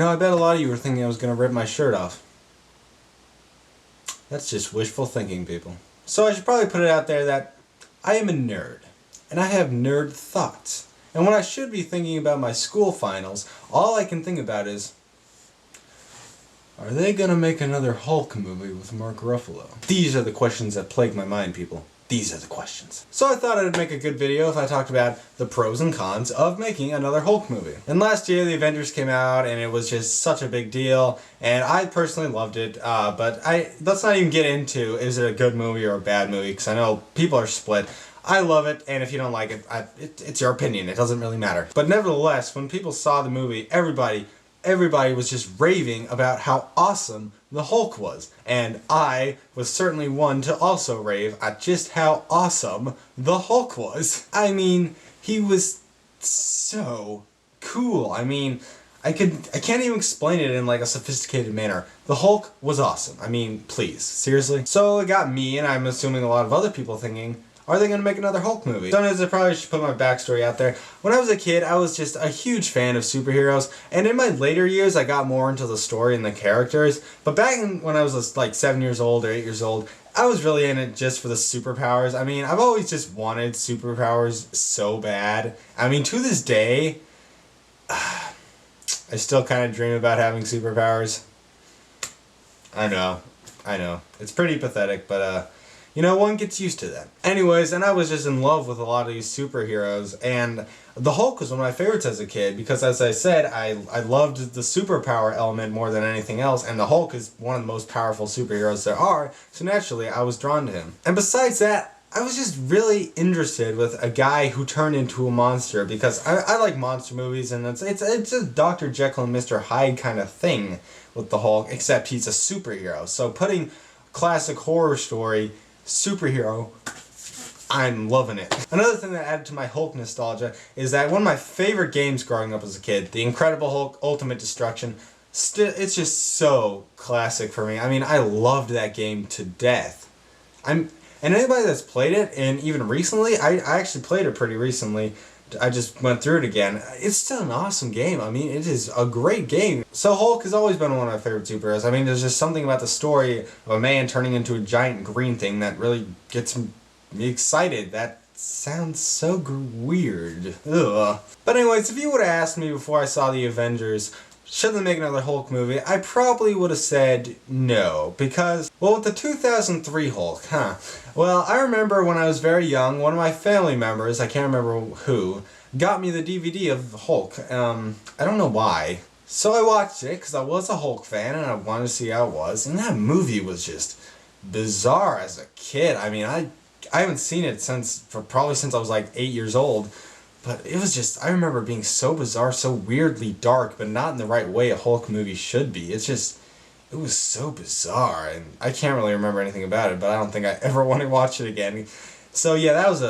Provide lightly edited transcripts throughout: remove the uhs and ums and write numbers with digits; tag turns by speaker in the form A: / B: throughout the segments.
A: know, I bet a lot of you were thinking I was going to rip my shirt off. That's just wishful thinking, people. So I should probably put it out there that I am a nerd, and I have nerd thoughts. And when I should be thinking about my school finals, all I can think about is, are they gonna make another Hulk movie with Mark Ruffalo? These are the questions that plague my mind, people. These are the questions. So I thought I'd make a good video if I talked about the pros and cons of making another Hulk movie. And last year the Avengers came out and it was just such a big deal, and I personally loved it, but let's not even get into is it a good movie or a bad movie, because I know people are split. I love it, and if you don't like it, it's your opinion, it doesn't really matter. But nevertheless, when people saw the movie, everybody was just raving about how awesome the Hulk was. And I was certainly one to also rave at just how awesome the Hulk was. I mean, he was so cool. I mean, I can't even explain it in like a sophisticated manner. The Hulk was awesome. I mean, please, seriously? So it got me, and I'm assuming a lot of other people thinking, are they going to make another Hulk movie? Sometimes I probably should put my backstory out there. When I was a kid, I was just a huge fan of superheroes, and in my later years, I got more into the story and the characters. But back when I was like 7 years old or 8 years old, I was really in it just for the superpowers. I mean, I've always just wanted superpowers so bad. I mean, to this day, I still kind of dream about having superpowers. I know. It's pretty pathetic, but you know, one gets used to that. Anyways, and I was just in love with a lot of these superheroes, and the Hulk was one of my favorites as a kid, because as I said, I loved the superpower element more than anything else, and the Hulk is one of the most powerful superheroes there are, so naturally I was drawn to him. And besides that, I was just really interested with a guy who turned into a monster, because I like monster movies, and it's a Dr. Jekyll and Mr. Hyde kind of thing with the Hulk, except he's a superhero. So putting classic horror story superhero, I'm loving it. Another thing that added to my Hulk nostalgia is that one of my favorite games growing up as a kid, The Incredible Hulk Ultimate Destruction, it's just so classic for me. I mean, I loved that game to death. And anybody that's played it, and even recently, I actually played it pretty recently, I just went through it again. It's still an awesome game. I mean, it is a great game. So Hulk has always been one of my favorite superheroes. I mean, there's just something about the story of a man turning into a giant green thing that really gets me excited. That sounds so weird. Ugh. But anyways, if you would have asked me before I saw the Avengers, should they make another Hulk movie, I probably would have said no, because, well, with the 2003 Hulk, well, I remember when I was very young, one of my family members, I can't remember who, got me the DVD of Hulk. I don't know why. So I watched it, because I was a Hulk fan, and I wanted to see how it was, and that movie was just bizarre as a kid. I mean, I haven't seen it probably since I was like 8 years old. But it was just, I remember being so bizarre, so weirdly dark, but not in the right way a Hulk movie should be. It's just, it was so bizarre, and I can't really remember anything about it, but I don't think I ever want to watch it again. So yeah, that was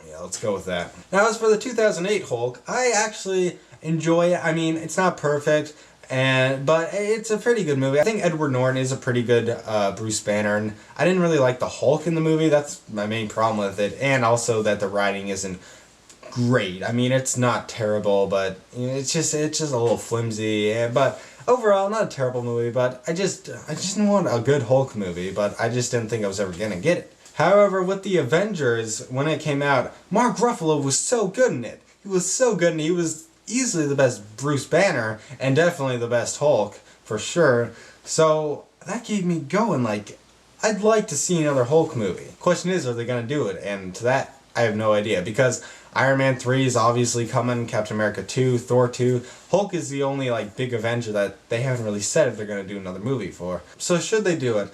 A: yeah, let's go with that. Now as for the 2008 Hulk, I actually enjoy it. I mean, it's not perfect, but it's a pretty good movie. I think Edward Norton is a pretty good Bruce Banner, and I didn't really like the Hulk in the movie. That's my main problem with it, and also that the writing isn't great. I mean, it's not terrible, but you know, it's just a little flimsy. But overall, not a terrible movie. But I just didn't want a good Hulk movie. But I just didn't think I was ever gonna get it. However, with the Avengers, when it came out, Mark Ruffalo was so good in it. He was so good, and he was easily the best Bruce Banner, and definitely the best Hulk, for sure. So that gave me going, like, I'd like to see another Hulk movie. Question is, are they going to do it? And to that, I have no idea, because Iron Man 3 is obviously coming, Captain America 2, Thor 2. Hulk is the only, like, big Avenger that they haven't really said if they're going to do another movie for. So should they do it?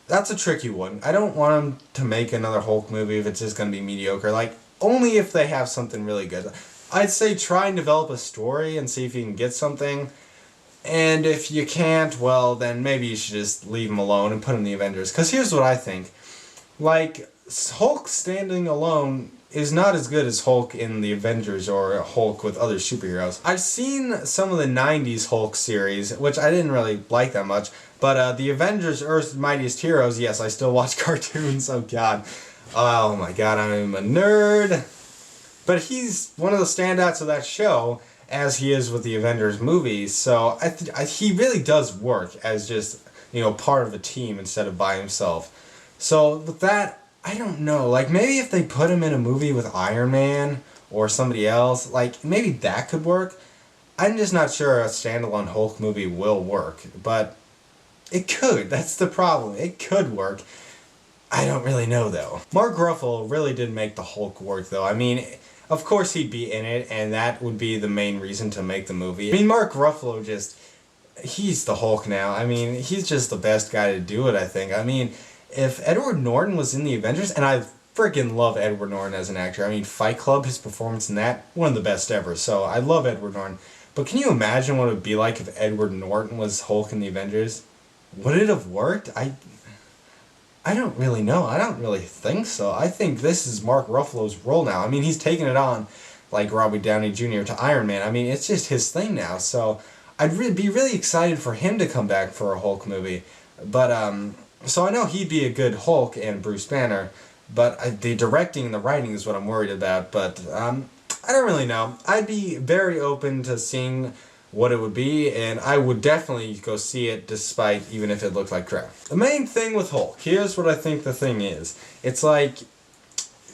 A: That's a tricky one. I don't want them to make another Hulk movie if it's just going to be mediocre. Like, only if they have something really good. I'd say try and develop a story and see if you can get something. And if you can't, well, then maybe you should just leave him alone and put him in the Avengers. Because here's what I think. Like, Hulk standing alone is not as good as Hulk in the Avengers or Hulk with other superheroes. I've seen some of the 90s Hulk series, which I didn't really like that much. But the Avengers Earth's Mightiest Heroes, yes, I still watch cartoons. Oh, God. Oh, my God, I'm a nerd. But he's one of the standouts of that show, as he is with the Avengers movies. So he really does work as just, part of a team instead of by himself. So with that, I don't know. Like, maybe if they put him in a movie with Iron Man or somebody else, like, maybe that could work. I'm just not sure a standalone Hulk movie will work, but it could. That's the problem. It could work. I don't really know, though. Mark Ruffalo really did make the Hulk work, though. I mean, of course he'd be in it, and that would be the main reason to make the movie. I mean, Mark Ruffalo he's the Hulk now. I mean, he's just the best guy to do it, I think. I mean, if Edward Norton was in the Avengers, and I freaking love Edward Norton as an actor. I mean, Fight Club, his performance in that, one of the best ever. So I love Edward Norton. But can you imagine what it would be like if Edward Norton was Hulk in the Avengers? Would it have worked? I don't really know. I don't really think so. I think this is Mark Ruffalo's role now. I mean, he's taken it on, like Robert Downey Jr. to Iron Man. I mean, it's just his thing now. So I'd be really excited for him to come back for a Hulk movie. But, so I know he'd be a good Hulk and Bruce Banner, but the directing and the writing is what I'm worried about. But I don't really know. I'd be very open to seeing what it would be, and I would definitely go see it despite even if it looked like crap. The main thing with Hulk, here's what I think the thing is. It's like,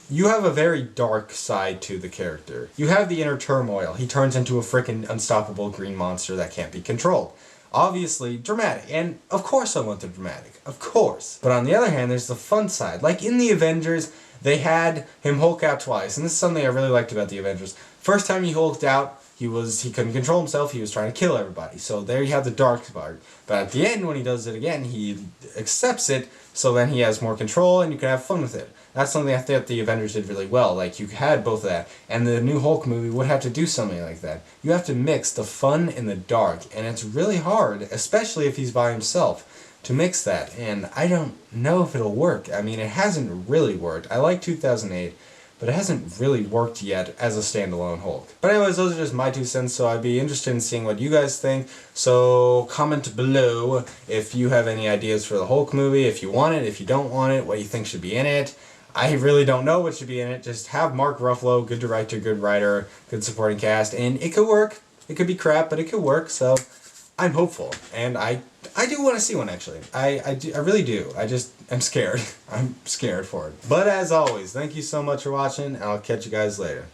A: you have a very dark side to the character. You have the inner turmoil. He turns into a freaking unstoppable green monster that can't be controlled. Obviously dramatic, and of course I want the dramatic, of course. But on the other hand, there's the fun side. Like in the Avengers, they had him Hulk out twice, and this is something I really liked about the Avengers. First time he hulked out, he couldn't control himself, he was trying to kill everybody. So there you have the dark part. But at the end, when he does it again, he accepts it, so then he has more control and you can have fun with it. That's something I think the Avengers did really well. Like, you had both of that. And the new Hulk movie would have to do something like that. You have to mix the fun and the dark, and it's really hard, especially if he's by himself, to mix that. And I don't know if it'll work. I mean, it hasn't really worked. I like 2008. But it hasn't really worked yet as a standalone Hulk. But anyways, those are just my 2 cents, so I'd be interested in seeing what you guys think. So comment below if you have any ideas for the Hulk movie, if you want it, if you don't want it, what you think should be in it. I really don't know what should be in it. Just have Mark Ruffalo, good director, good writer, good supporting cast, and it could work. It could be crap, but it could work, so I'm hopeful. And I do want to see one, actually. I really do. I'm scared. I'm scared for it. But as always, thank you so much for watching, and I'll catch you guys later.